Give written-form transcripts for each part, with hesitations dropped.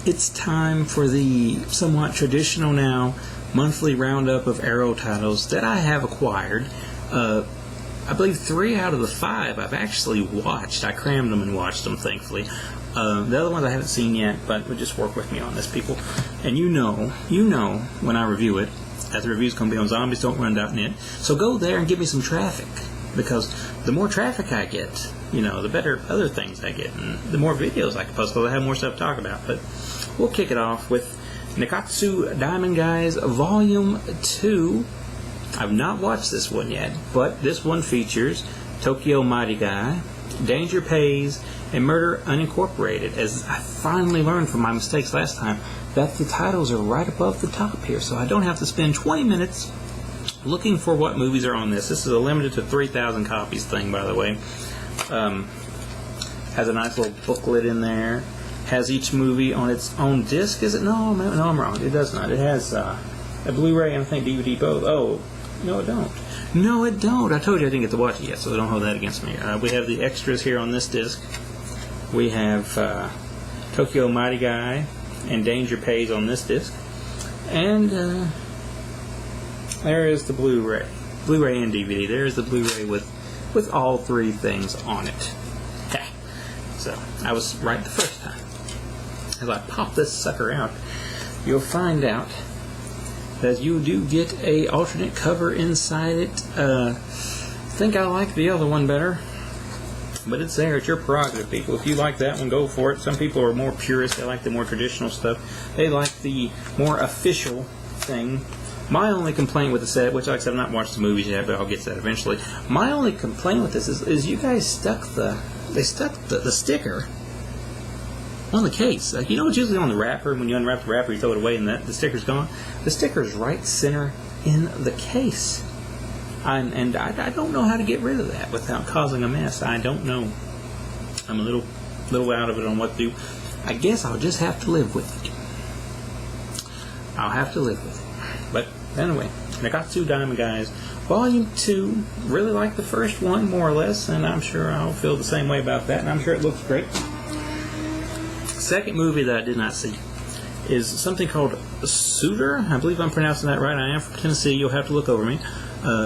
it's time for the somewhat traditional now monthly roundup of Arrow titles that I have acquired. I believe 3 out of the 5 I've actually watched. I crammed them and watched them, thankfully. The other ones I haven't seen yet, but just work with me on this, people. And you know when I review it, that the review's going to be on zombiesdon'trun.net. So go there and give me some traffic, because the more traffic I get, the better other things I get, and the more videos I can post, because I have more stuff to talk about. But we'll kick it off with Nekatsu Diamond Guys Volume 2. I've not watched this one yet, but this one features Tokyo Mighty Guy, Danger Pays, and Murder Unincorporated, as I finally learned from my mistakes last time that the titles are right above the top here, so I don't have to spend 20 minutes looking for what movies are on this. This is a limited to 3,000 copies thing, by the way. Has a nice little booklet in there. Has each movie on its own disc, is it? No, I'm wrong. It does not. It has a Blu-ray and I think DVD both. Oh, no, it don't. No, it don't. I told you I didn't get to watch it yet, so don't hold that against me. We have the extras here on this disc. We have Tokyo Mighty Guy and Danger Pays on this disc. And there is the Blu-ray. Blu-ray and DVD. There is the Blu-ray with all 3 things on it. So, I was right the first time. As I pop this sucker out, you'll find out that you do get a alternate cover inside it. I think I like the other one better, but it's there. It's your prerogative, people. If you like that one, go for it. Some people are more purists. They like the more traditional stuff. They like the more official thing. My only complaint with the set, which like I said, I've not watched the movies yet, but I'll get to that eventually. My only complaint with this is you guys stuck the sticker on the case. Like, it's usually on the wrapper. When you unwrap the wrapper, you throw it away and the sticker's gone. The sticker's right center in the case. And I don't know how to get rid of that without causing a mess. I don't know. I'm a little out of it on what to do. I guess I'll just have to live with it. I'll have to live with it. But anyway, Nekatsu Diamond Guys Volume 2. Really like the first one, more or less, and I'm sure I'll feel the same way about that, and I'm sure it looks great. Second movie that I did not see is something called Suitor. I believe I'm pronouncing that right. I am from Tennessee. You'll have to look over me.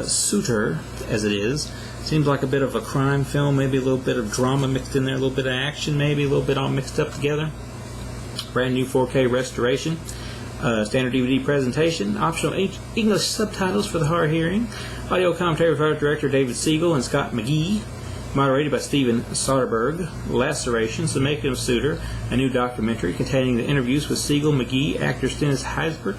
Suitor, as it is. Seems like a bit of a crime film, maybe a little bit of drama mixed in there, a little bit of action, maybe a little bit all mixed up together. Brand new 4K restoration. Standard DVD presentation. Optional English subtitles for the hard hearing. Audio commentary with art director David Siegel and Scott McGee. Moderated by Steven Soderbergh. Lacerations, The Making of Suitor, a new documentary containing the interviews with Siegel, McGee, actors Dennis Haysbert,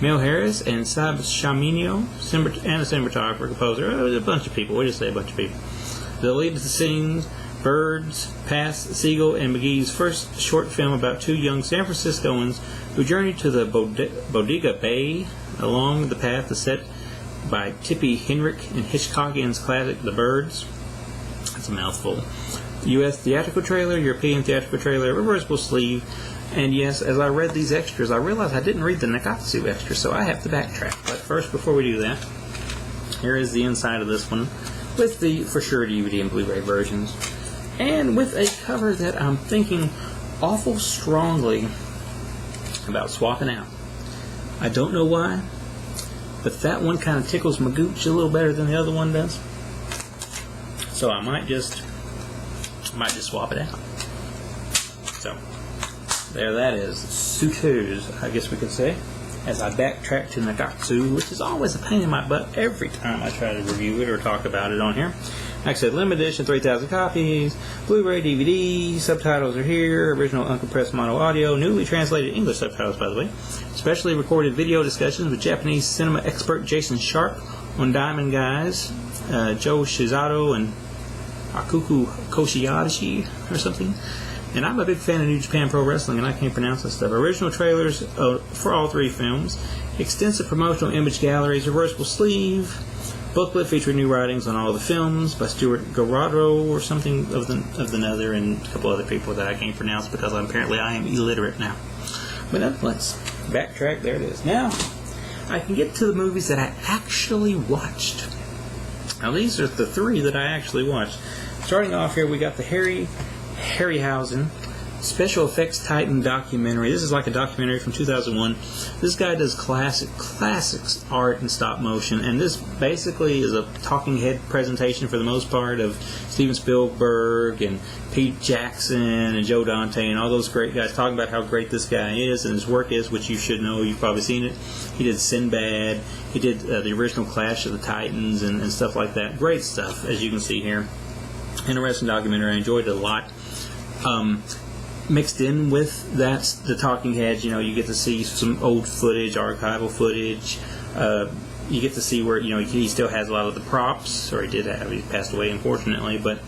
Mel Harris, and Sab Shaminio, and a cinematographer, composer. A bunch of people. We just say a bunch of people. The lead is the scenes Birds, past Siegel and McGee's first short film about 2 young San Franciscoans who journey to the Bodega Bay along the path set by Tippi Henrik in Hitchcockian's classic The Birds. That's a mouthful. U.S. theatrical trailer, European theatrical trailer, reversible sleeve, and yes, as I read these extras, I realized I didn't read the Nekatsu extras, so I have to backtrack. But first, before we do that, here is the inside of this one with the for sure DVD and Blu-ray versions, and with a cover that I'm thinking awful strongly about swapping out. I don't know why, but that one kind of tickles my gooch a little better than the other one does. So I might just swap it out. So there that is. Suitors, I guess we could say, as I backtrack to Nekatsu, which is always a pain in my butt every time I try to review it or talk about it on here. Like I said, limited edition, 3,000 copies, Blu-ray, DVD, subtitles are here, original uncompressed mono audio, newly translated English subtitles, by the way, specially recorded video discussions with Japanese cinema expert Jason Sharp on Diamond Guys, Joe Shizato and Akuku Koshiyashi or something. And I'm a big fan of New Japan Pro Wrestling, and I can't pronounce this stuff. Original trailers for all 3 films, extensive promotional image galleries, reversible sleeve, booklet featuring new writings on all the films by Stuart Garado or something of the other, and a couple other people that I can't pronounce because apparently I am illiterate now. But nonetheless, backtrack, there it is. Now, I can get to the movies that I actually watched. Now, these are the 3 that I actually watched. Starting off here, we got the Harryhausen Special Effects Titan documentary. This is like a documentary from 2001. This guy does classics art and stop motion, and this basically is a talking head presentation for the most part of Steven Spielberg and Pete Jackson and Joe Dante and all those great guys talking about how great this guy is and his work is, which you should know. You've probably seen it. He did Sinbad. He did the original Clash of the Titans and stuff like that. Great stuff, as you can see here. Interesting documentary. I enjoyed it a lot. Mixed in with that, the talking heads, you get to see some old footage, archival footage. You get to see where, he still has a lot of the props, or he did have, he passed away unfortunately, but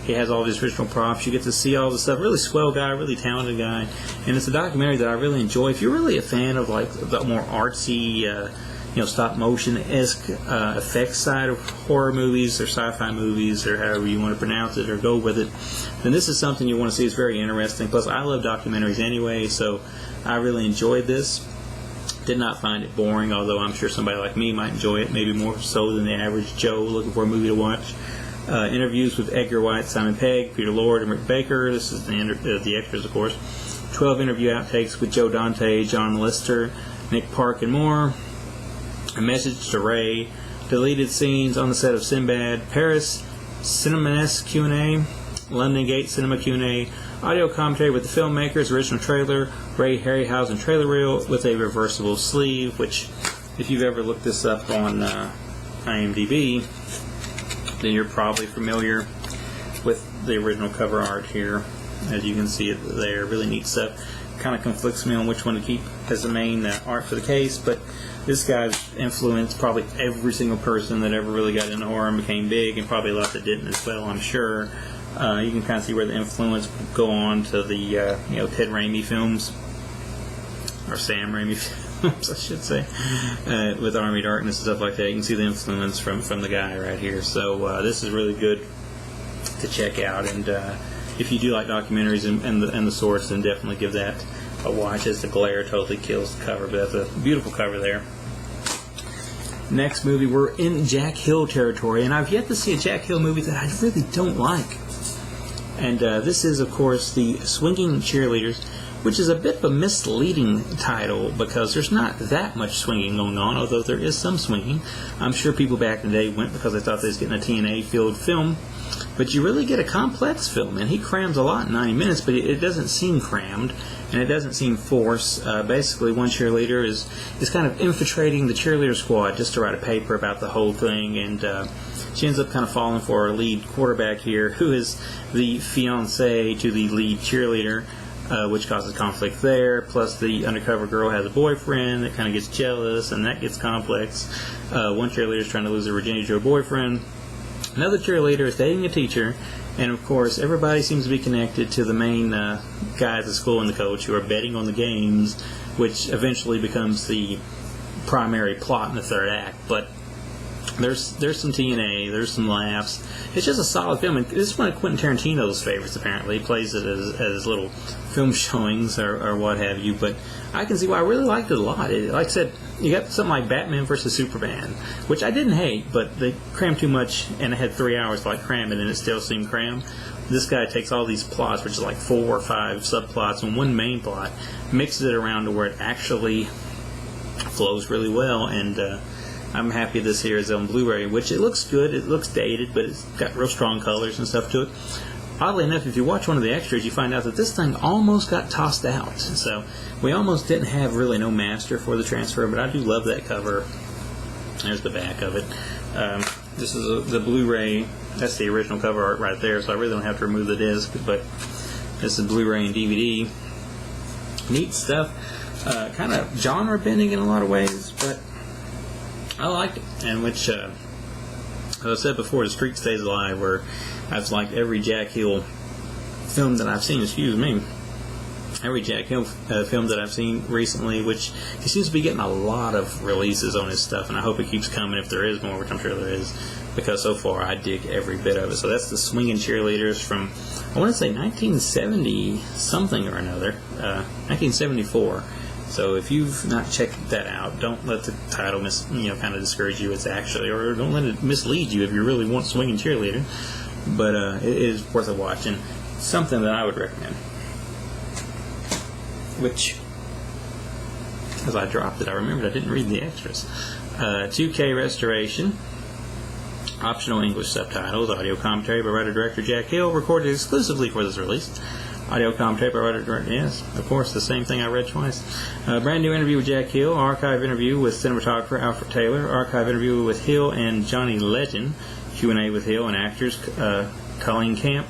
he has all of his original props. You get to see all the stuff. Really swell guy, really talented guy. And it's a documentary that I really enjoy. If you're really a fan of like the more artsy, stop motion-esque effects side of horror movies or sci-fi movies or however you want to pronounce it or go with it, then this is something you want to see. It's very interesting. Plus, I love documentaries anyway, so I really enjoyed this. Did not find it boring, although I'm sure somebody like me might enjoy it, maybe more so than the average Joe looking for a movie to watch. Interviews with Edgar White, Simon Pegg, Peter Lord, and Rick Baker. This is the extras, of course. 12 interview outtakes with Joe Dante, John Lister, Nick Park, and more. A message to Ray, deleted scenes on the set of Sinbad, Paris Cinemanesque Q&A, London Gate Cinema Q&A, audio commentary with the filmmakers, original trailer, Ray Harryhausen trailer reel with a reversible sleeve, which, if you've ever looked this up on IMDb, then you're probably familiar with the original cover art here. As you can see it there, really neat stuff. Kind of conflicts me on which one to keep as the main art for the case, but this guy's influenced probably every single person that ever really got into horror and became big, and probably a lot that didn't as well, I'm sure. You can kind of see where the influence would go on to the Ted Raimi films, or Sam Raimi films, I should say, with Army Darkness and stuff like that. You can see the influence from the guy right here. So this is really good to check out, and if you do like documentaries and the sorts, then definitely give that a watch, as the glare totally kills the cover. But that's a beautiful cover there. Next movie, we're in Jack Hill territory, and I've yet to see a Jack Hill movie that I really don't like. And this is, of course, the Swinging Cheerleaders, which is a bit of a misleading title because there's not that much swinging going on, although there is some swinging. I'm sure people back in the day went because they thought they was getting a TNA-filled film. But you really get a complex film, and he crams a lot in 90 minutes, but it doesn't seem crammed, and it doesn't seem forced. Basically, one cheerleader is kind of infiltrating the cheerleader squad just to write a paper about the whole thing, and she ends up kind of falling for our lead quarterback here, who is the fiancé to the lead cheerleader, which causes conflict there. Plus, the undercover girl has a boyfriend that kind of gets jealous, and that gets complex. One cheerleader is trying to lose her virginity to her boyfriend. Another cheerleader is dating a teacher, and of course everybody seems to be connected to the main guys at school and the coach who are betting on the games, which eventually becomes the primary plot in the third act. But there's some TNA, there's some laughs. It's just a solid film, and this is one of Quentin Tarantino's favorites apparently. He plays it as little film showings or what have you, but I can see why I really liked it a lot. Like I said, you got something like Batman vs. Superman, which I didn't hate, but they crammed too much, and it had 3 hours to cram it, and it still seemed crammed. This guy takes all these plots, which is like 4 or 5 subplots, and one main plot, mixes it around to where it actually flows really well, and I'm happy this here is on Blu-ray, which it looks good. It looks dated, but it's got real strong colors and stuff to it. Oddly enough, if you watch one of the extras, you find out that this thing almost got tossed out. So we almost didn't have really no master for the transfer, but I do love that cover. There's the back of it. This is the Blu-ray. That's the original cover art right there, so I really don't have to remove the disc, but this is Blu-ray and DVD. Neat stuff. Kind of genre bending in a lot of ways, but I liked it. And which, as I said before, the streak stays alive, where I've liked every Jack Hill film that I've seen, every Jack Hill film that I've seen recently, which he seems to be getting a lot of releases on his stuff, and I hope it keeps coming if there is more, which I'm sure there is, because so far I dig every bit of it. So that's the Swinging Cheerleaders from, I want to say 1970 something or another, 1974. So if you've not checked that out, don't let the title kind of discourage you. It's actually, or don't let it mislead you if you really want Swinging Cheerleader. But it is worth a watch, and something that I would recommend. which, as I dropped it, I remembered I didn't read the extras. 2K restoration, optional English subtitles, audio commentary by writer-director Jack Hill, recorded exclusively for this release. Audio commentary by writer-director, yes, of course, the same thing I read twice. Brand new interview with Jack Hill, archive interview with cinematographer Alfred Taylor, archive interview with Hill and Johnny Legend, Q&A with Hill and actors Colleen Camp,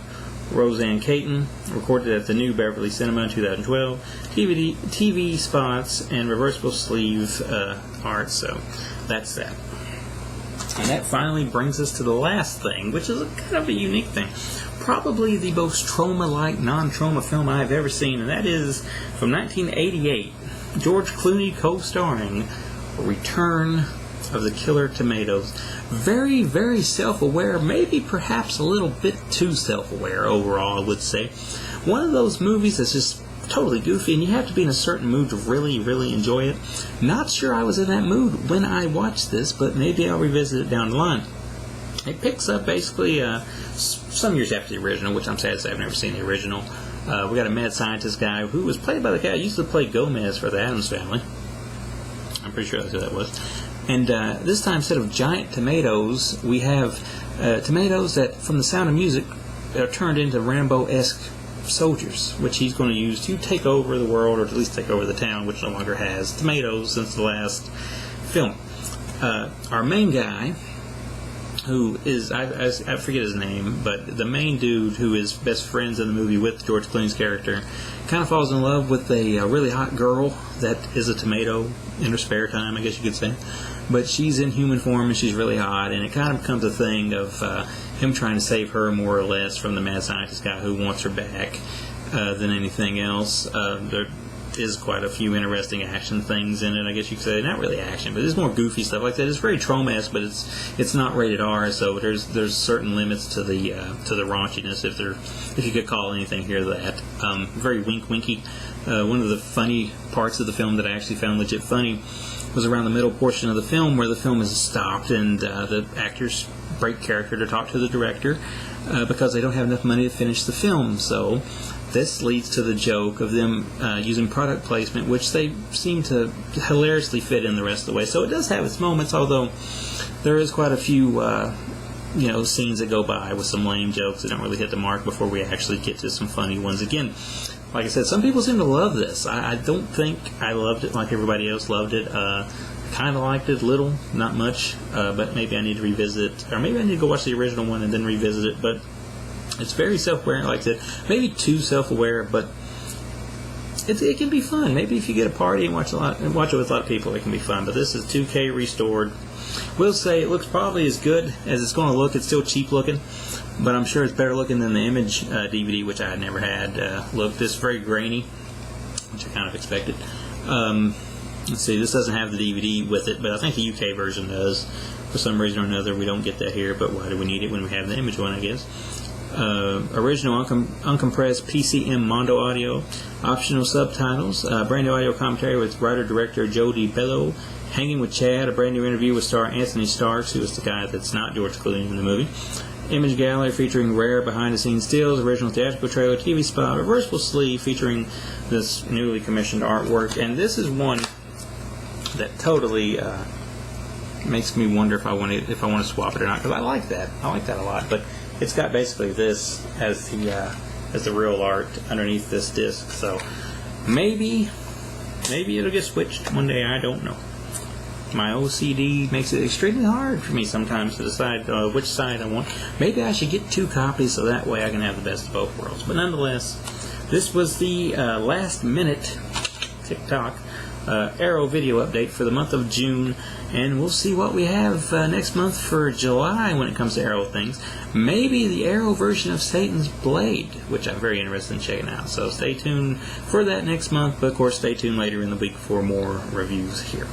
Roseanne Caton, recorded at the New Beverly Cinema in 2012, TV spots, and reversible sleeve art, so that's that. And that finally brings us to the last thing, which is kind of a unique thing. Probably the most trauma-like, non-trauma film I've ever seen, and that is from 1988, George Clooney co-starring Return of the Killer Tomatoes. Very, very self-aware, maybe perhaps a little bit too self-aware overall, I would say. One of those movies that's just totally goofy, and you have to be in a certain mood to really, really enjoy it. Not sure I was in that mood when I watched this, but maybe I'll revisit it down the line. It picks up basically some years after the original, which I'm sad to say I've never seen the original. We got a mad scientist guy who was played by the guy who used to play Gomez for the Addams Family. I'm pretty sure that's who that was. And this time, instead of giant tomatoes, we have tomatoes that, from the Sound of Music, are turned into Rambo-esque soldiers, which he's going to use to take over the world, or at least take over the town, which no longer has tomatoes since the last film. Our main guy, who is, I forget his name, but the main dude who is best friends in the movie with George Clooney's character, kind of falls in love with a really hot girl that is a tomato in her spare time, I guess you could say. But she's in human form and she's really hot, and it kind of becomes a thing of him trying to save her more or less from the mad scientist guy who wants her back than anything else. There is quite a few interesting action things in it, I guess you could say. Not really action, but there's more goofy stuff like that. It's very trauma-esque, but it's not rated R, so there's certain limits to the raunchiness, if you could call anything here that. Very wink-winky. One of the funny parts of the film that I actually found legit funny was around the middle portion of the film, where the film is stopped and the actors break character to talk to the director because they don't have enough money to finish the film. So this leads to the joke of them using product placement, which they seem to hilariously fit in the rest of the way. So it does have its moments, although there is quite a few scenes that go by with some lame jokes that don't really hit the mark before we actually get to some funny ones. Again, like I said, some people seem to love this. I don't think I loved it like everybody else loved it. Kind of liked it, little, not much, but maybe I need to revisit, or maybe I need to go watch the original one and then revisit it. But it's very self-aware, like I said, maybe too self-aware, but it can be fun. Maybe if you get a party and watch it with a lot of people, it can be fun. But this is 2K restored. We'll say it looks probably as good as it's going to look. It's still cheap looking, but I'm sure it's better looking than the Image DVD, which I had never had. Look, this is very grainy, which I kind of expected. Let's see, this doesn't have the DVD with it, but I think the UK version does. For some reason or another, we don't get that here, but why do we need it when we have the Image one, I guess? Original uncompressed PCM Mondo audio, optional subtitles, brand new audio commentary with writer-director Jody Bello, Hanging with Chad, a brand new interview with star Anthony Starks, who is the guy that's not George Clooney in the movie. Image gallery featuring rare behind-the-scenes stills, original theatrical trailer, TV spot, reversible sleeve featuring this newly commissioned artwork. And this is one that totally makes me wonder if I want to swap it or not, because I like that a lot. But it's got basically this as the real art underneath this disc. So maybe it'll get switched one day. I don't know. My OCD makes it extremely hard for me sometimes to decide which side I want. Maybe I should get 2 copies so that way I can have the best of both worlds. But nonetheless, this was the last minute TikTok Arrow video update for the month of June, and we'll see what we have next month for July when it comes to Arrow things. Maybe the Arrow version of Satan's Blade, which I'm very interested in checking out. So stay tuned for that next month, but of course stay tuned later in the week for more reviews here.